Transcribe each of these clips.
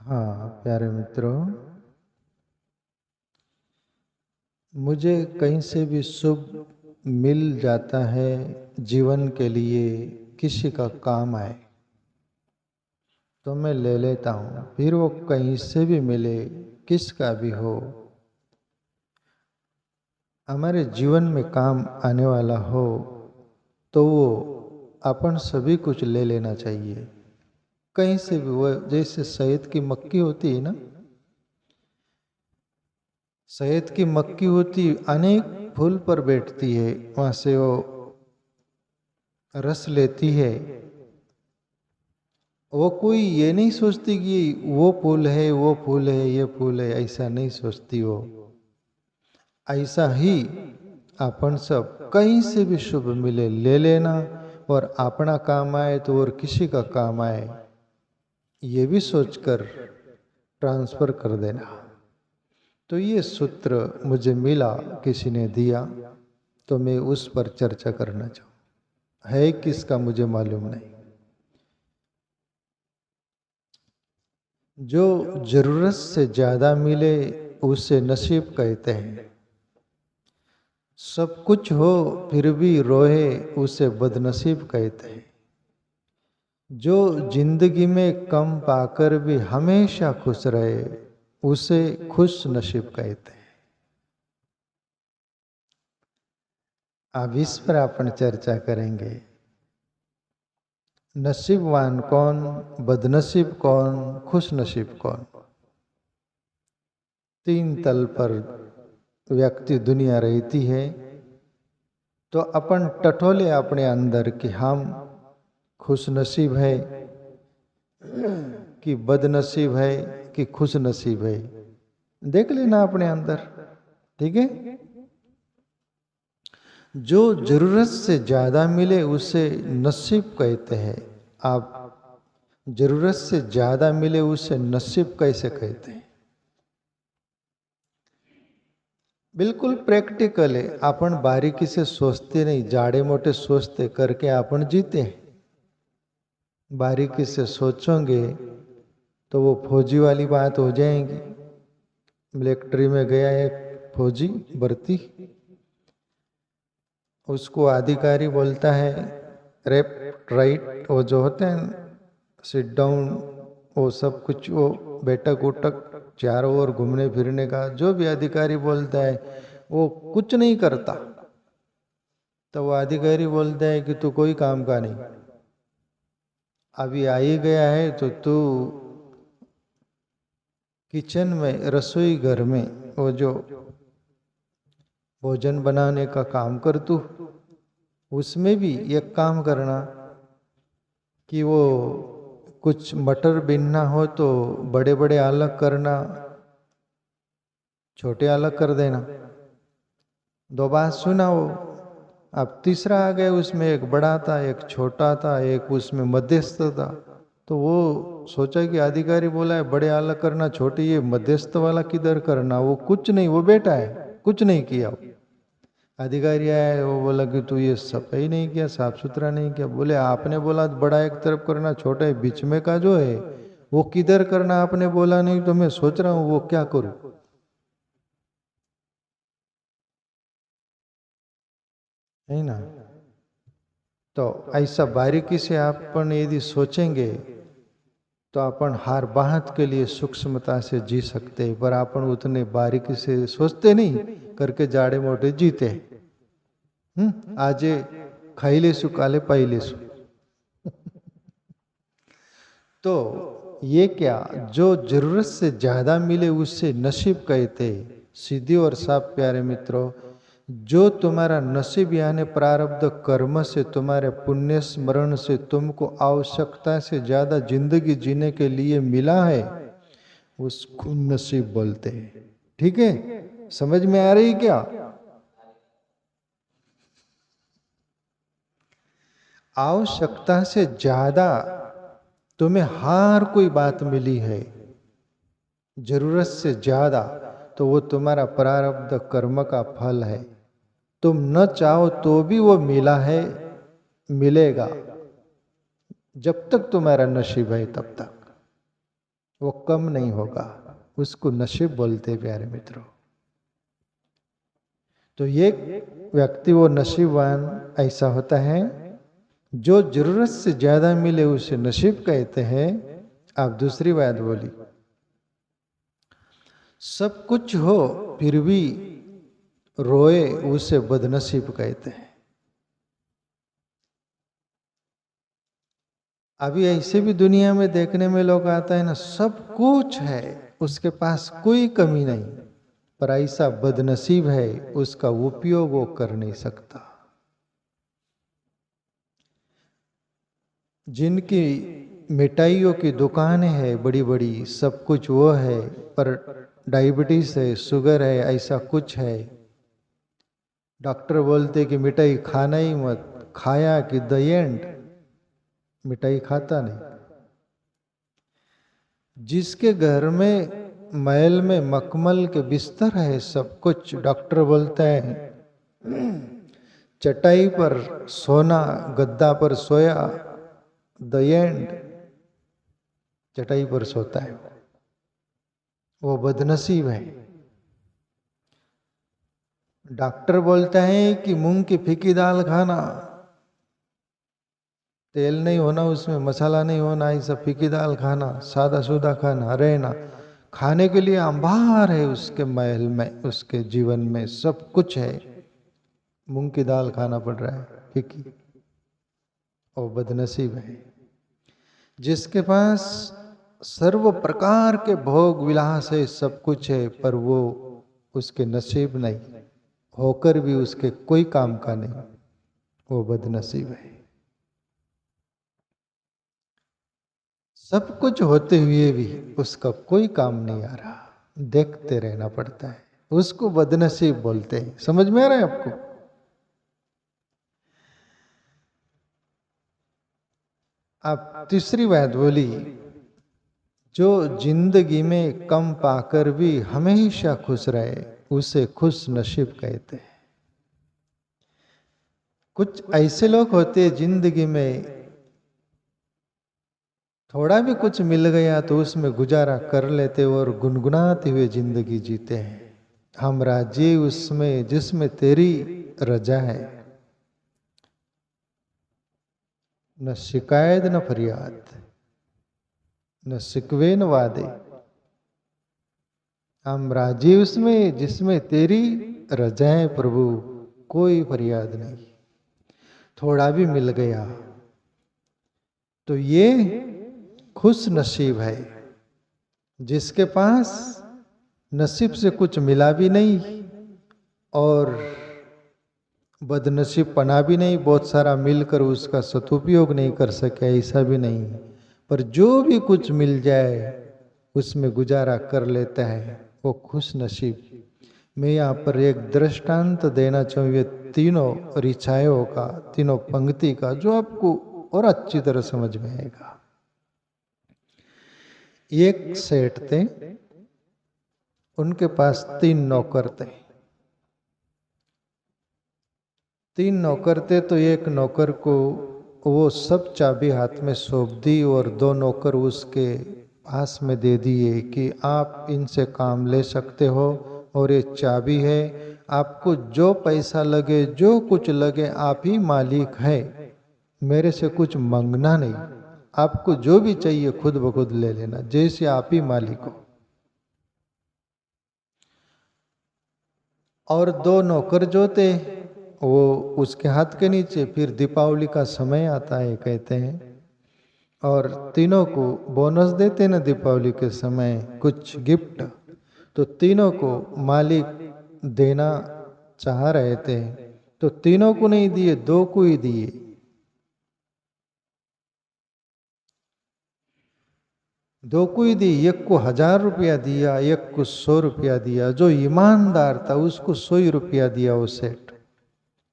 हाँ प्यारे मित्रों, मुझे कहीं से भी शुभ मिल जाता है जीवन के लिए, किसी का काम आए तो मैं ले लेता हूँ। फिर वो कहीं से भी मिले, किसका भी हो, हमारे जीवन में काम आने वाला हो तो वो अपन सभी कुछ ले लेना चाहिए। कहीं से भी, वो जैसे शहद की मक्खी होती है ना, शहद की मक्खी होती अनेक फूल पर बैठती है, वहां से वो रस लेती है। वो कोई ये नहीं सोचती कि वो फूल है, वो फूल है, ये फूल है, ऐसा नहीं सोचती वो। ऐसा ही अपन सब कहीं से भी शुभ मिले ले लेना, और अपना काम आए तो और किसी का काम आए ये भी सोचकर ट्रांसफर कर देना। तो ये सूत्र मुझे मिला, किसी ने दिया, तो मैं उस पर चर्चा करना चाहूँ। है किसका मुझे मालूम नहीं। जो जरूरत से ज्यादा मिले उसे नसीब कहते हैं। सब कुछ हो फिर भी रोए उसे बदनसीब कहते हैं। जो जिंदगी में कम पाकर भी हमेशा खुश रहे उसे खुश नसीब कहते हैं। अब इस पर अपन चर्चा करेंगे। नसीबवान कौन, बदनसीब कौन, खुश नसीब कौन। तीन तल पर व्यक्ति दुनिया रहती है, तो अपन टटोले अपने अंदर कि हम खुश नसीब है कि बदनसीब है कि खुश नसीब है। देख लेना अपने अंदर, ठीक है। जो जरूरत से ज्यादा मिले उसे नसीब कहते हैं। आप जरूरत से ज्यादा मिले उसे नसीब कैसे कहते हैं? बिल्कुल प्रैक्टिकल है। अपन बारीकी से सोचते नहीं, जाड़े मोटे सोचते करके अपन जीते हैं। बारीकी से सोचोगे तो वो फौजी वाली बात हो जाएगी। मिलिट्री में गया एक फौजी भर्ती, उसको अधिकारी बोलता है लेफ्ट राइट, वो जो होते हैं सिट डाउन, वो सब कुछ, वो बैठक उठक चारों ओर घूमने फिरने का जो भी अधिकारी बोलता है वो कुछ नहीं करता। तो वो अधिकारी बोलता है कि तू कोई काम का नहीं, अभी आ ही गया है तो तू किचन में, रसोई घर में, वो जो भोजन बनाने का काम कर तू, उसमें भी एक काम करना कि वो कुछ मटर बीनना हो तो बड़े बड़े अलग करना, छोटे अलग कर देना। दो बात सुना वो। अब तीसरा आ गया, उसमें एक बड़ा था, एक छोटा था, एक उसमें मध्यस्थ था। तो वो सोचा कि अधिकारी बोला है बड़े अलग करना, छोटे, ये मध्यस्थ वाला किधर करना। वो कुछ नहीं, वो बेटा है, कुछ नहीं किया। अधिकारी आया, वो बोला कि तू ये सफाई नहीं किया, साफ सुथरा नहीं किया। बोले आपने बोला बड़ा एक तरफ करना, छोटा है बीच में का जो है वो किधर करना आपने बोला नहीं, तो मैं सोच रहा हूँ वो क्या करूं। है ना। तो ऐसा बारीकी से अपन यदि सोचेंगे तो अपन हर बात के लिए सूक्ष्मता से जी सकते हैं, पर अपन उतने बारीकी से सोचते नहीं करके जाड़े मोटे जीते। आजे खाई लेसु काले पाई लेसु। तो ये क्या, जो जरूरत से ज्यादा मिले उससे नसीब कहते। सीधी और साफ प्यारे मित्रों, जो तुम्हारा नसीब यानी प्रारब्ध कर्म से, तुम्हारे पुण्य स्मरण से तुमको आवश्यकता से ज्यादा जिंदगी जीने के लिए मिला है उसको नसीब बोलते हैं। ठीक है, समझ में आ रही क्या? आवश्यकता से ज्यादा तुम्हें हर कोई बात मिली है, जरूरत से ज्यादा, तो वो तुम्हारा प्रारब्ध कर्म का फल है। तुम न चाहो तो भी वो मिला है, मिलेगा, जब तक तुम्हारा नसीब है तब तक। वो कम नहीं होगा, उसको नसीब बोलते प्यारे मित्रों। तो ये व्यक्ति वो नसीबवान ऐसा होता है जो जरूरत से ज्यादा मिले उसे नसीब कहते हैं। आप दूसरी बात बोली, सब कुछ हो फिर भी रोए उसे बदनसीब कहते हैं। अभी ऐसे भी दुनिया में देखने में लोग आता है ना, सब कुछ है उसके पास कोई कमी नहीं, पर ऐसा बदनसीब है उसका उपयोग वो कर नहीं सकता। जिनकी मिठाइयों की दुकान है बड़ी बड़ी, सब कुछ वो है, पर डायबिटीज है, शुगर है, ऐसा कुछ है, डॉक्टर बोलते कि मिठाई खाना ही मत, खाया कि द एंड, मिठाई खाता नहीं। जिसके घर में महल में मखमल के बिस्तर है, सब कुछ, डॉक्टर बोलता है चटाई पर सोना, गद्दा पर सोया, द एंड, चटाई पर सोता है, वो बदनसीब है। डॉक्टर बोलता है कि मूंग की फीकी दाल खाना, तेल नहीं होना उसमें, मसाला नहीं होना, ऐसा फीकी दाल खाना, सादा सूदा खाना, रहना, खाने के लिए अंबार है उसके महल में, उसके जीवन में सब कुछ है, मूंग की दाल खाना पड़ रहा है फीकी, और बदनसीब है। जिसके पास सर्व प्रकार के भोग विलास है, सब कुछ है, पर वो उसके नसीब नहीं, होकर भी उसके कोई काम का नहीं, वो बदनसीब है। सब कुछ होते हुए भी उसका कोई काम नहीं आ रहा, देखते रहना पड़ता है, उसको बदनसीब बोलते हैं। समझ में आ रहा है आपको? आप तीसरी बात बोली, जो जिंदगी में कम पाकर भी हमेशा खुश रहे उसे खुश नसीब कहते हैं। कुछ ऐसे लोग होते हैं जिंदगी में थोड़ा भी कुछ मिल गया तो उसमें गुजारा कर लेते और गुनगुनाते हुए जिंदगी जीते हैं। हम राजी उसमें जिसमें तेरी रजा है, न शिकायत न फरियाद, न शिकवे न वादे। हम राजी उसमें जिसमें तेरी रजा है प्रभु, कोई फरियाद नहीं। थोड़ा भी मिल गया तो ये खुश नसीब है। जिसके पास नसीब से कुछ मिला भी नहीं और बदनसीब पना भी नहीं, बहुत सारा मिलकर उसका सदुपयोग नहीं कर सके, ऐसा भी नहीं, पर जो भी कुछ मिल जाए उसमें गुजारा कर लेता है, वो खुश नसीब। मैं यहाँ पर एक दृष्टांत देना चाहूँ, ये तीनों ऋचाओं का, तीनों पंक्ति का, जो आपको और अच्छी तरह समझ में आएगा। एक सेठ थे, उनके पास 3 नौकर थे। 3 नौकर थे तो एक नौकर को वो सब चाबी हाथ में सौंप दी और 2 नौकर उसके पास में दे दिए कि आप इनसे काम ले सकते हो और ये चाबी है, आपको जो पैसा लगे, जो कुछ लगे, आप ही मालिक है, मेरे से कुछ मांगना नहीं, आपको जो भी चाहिए खुद ब खुद ले लेना, जैसे आप ही मालिक हो। और 2 नौकर जो थे वो उसके हाथ के नीचे। फिर दीपावली का समय आता है कहते हैं, और तीनों को बोनस देते ना दीपावली के समय, कुछ गिफ्ट, तो तीनों को मालिक देना चाह रहे थे, तो तीनों को नहीं दिए, 2 को ही दिए। दो को ही दी, एक को 1000 रुपया दिया, एक को 100 रुपया दिया। जो ईमानदार था उसको 100 ही रुपया दिया वो सेठ,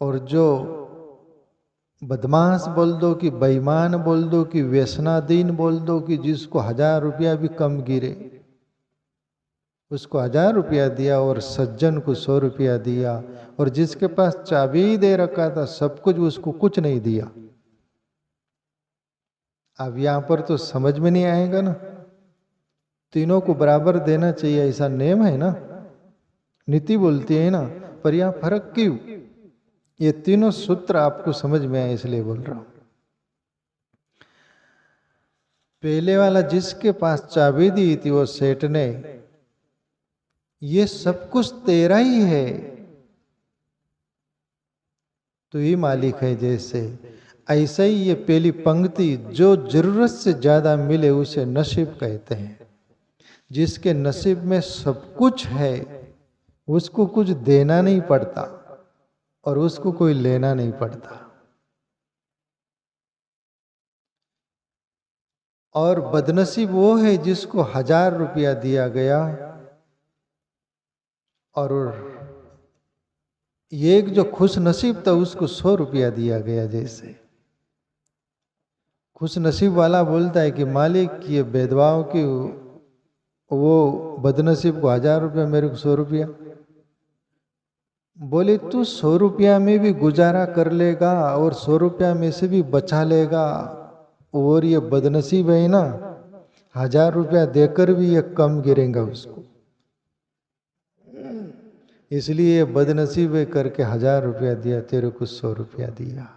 और जो बदमाश बोल दो कि बेईमान बोल दो कि व्यसनाधीन बोल दो कि जिसको 1000 रुपया भी कम गिरे, उसको 1000 रुपया दिया, और सज्जन को 100 रुपया दिया, और जिसके पास चाबी दे रखा था सब कुछ, उसको कुछ नहीं दिया। अब यहां पर तो समझ में नहीं आएगा ना, तीनों को बराबर देना चाहिए, ऐसा नियम है ना, नीति बोलती है ना। पर यहां फर्क क्यों? ये तीनों सूत्र आपको समझ में आए इसलिए बोल रहा हूं। पहले वाला जिसके पास चाबी दी थी वो सेठ ने, ये सब कुछ तेरा ही है, तो ही मालिक है जैसे, ऐसे ही ये पहली पंक्ति, जो जरूरत से ज्यादा मिले उसे नसीब कहते हैं। जिसके नसीब में सब कुछ है उसको कुछ देना नहीं पड़ता और उसको कोई लेना नहीं पड़ता। और बदनसीब वो है जिसको 1000 रुपया दिया गया और ये एक जो खुश नसीब था उसको 100 रुपया दिया गया। जैसे खुश नसीब वाला बोलता है कि मालिक ये भेदभाव की, वो बदनसीब को 1000 रुपया, मेरे को 100 रुपया। बोले तू 100 रुपया में भी गुजारा कर लेगा और 100 रुपया में से भी बचा लेगा, और ये बदनसीब है ना, 1000 रुपया देकर भी ये कम गिरेगा उसको, इसलिए बदनसीब है करके 1000 रुपया दिया, तेरे को 100 रुपया दिया।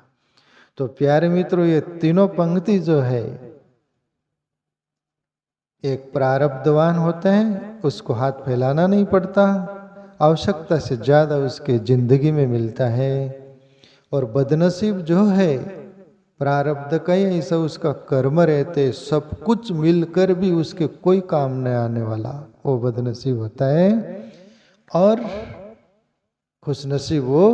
तो प्यारे मित्रों, ये तीनों पंक्ति जो है, एक प्रारब्धवान होते हैं उसको हाथ फैलाना नहीं पड़ता, आवश्यकता से ज्यादा उसके जिंदगी में मिलता है। और बदनसीब जो है, प्रारब्ध का ही ऐसा उसका कर्म रहते, सब कुछ मिलकर भी उसके कोई काम न आने वाला, वो बदनसीब होता है। और खुशनसीब वो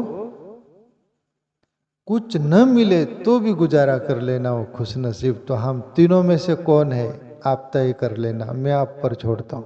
कुछ न मिले तो भी गुजारा कर लेना, वो खुशनसीब। तो हम तीनों में से कौन है, आप तय कर लेना, मैं आप पर छोड़ता हूं।